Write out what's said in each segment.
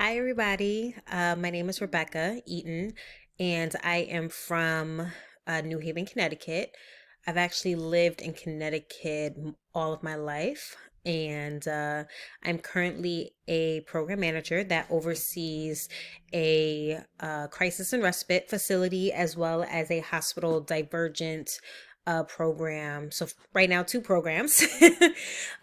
Hi, everybody. My name is Rebecca Eaton, and I am from New Haven, Connecticut. I've actually lived in Connecticut all of my life, and I'm currently a program manager that oversees a crisis and respite facility as well as a hospital divergent program. So right now, two programs.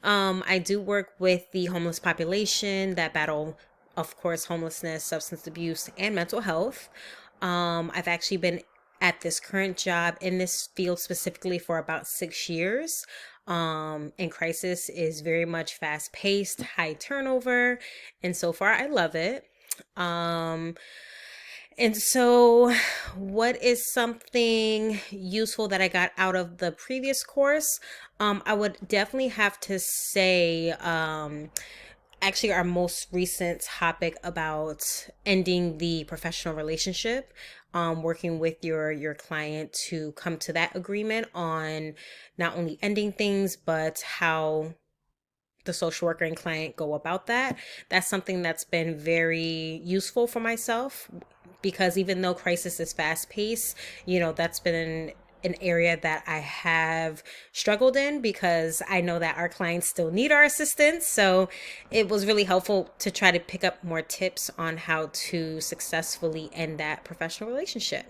I do work with the homeless population that battle, of course, homelessness, substance abuse, and mental health. I've actually been at this current job in this field specifically for about 6 years. And crisis is very much fast paced, high turnover, and so far I love it. Um, and so, what is something useful that I got out of the previous course? I would definitely have to say, actually, our most recent topic about ending the professional relationship, working with your client to come to that agreement on not only ending things, but how the social worker and client go about that. That's something that's been very useful for myself because even though crisis is fast paced, that's been an area that I have struggled in because I know that our clients still need our assistance. So it was really helpful to try to pick up more tips on how to successfully end that professional relationship.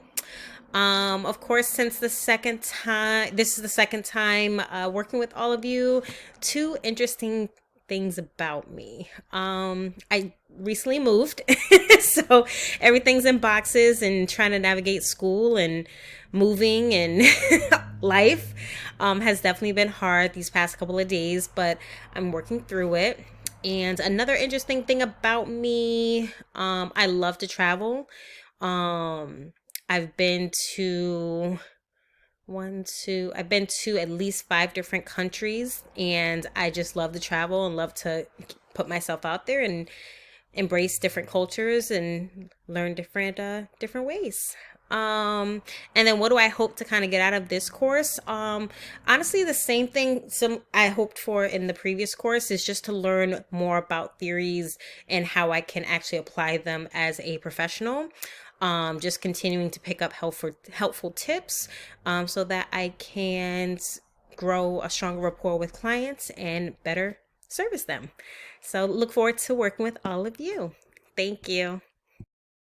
Of course, since this is the second time working with all of you, two interesting things about me. I recently moved, so everything's in boxes and trying to navigate school and moving and life has definitely been hard these past couple of days, but I'm working through it. And another interesting thing about me, I love to travel. Um, I've been to I've been to at least five different countries, and I just love to travel and love to put myself out there and embrace different cultures and learn different ways. And then what do I hope to kind of get out of this course? Honestly, the same thing some I hoped for in the previous course is just to learn more about theories and how I can actually apply them as a professional. Just continuing to pick up helpful tips, so that I can grow a stronger rapport with clients and better service them. So look forward to working with all of you. Thank you.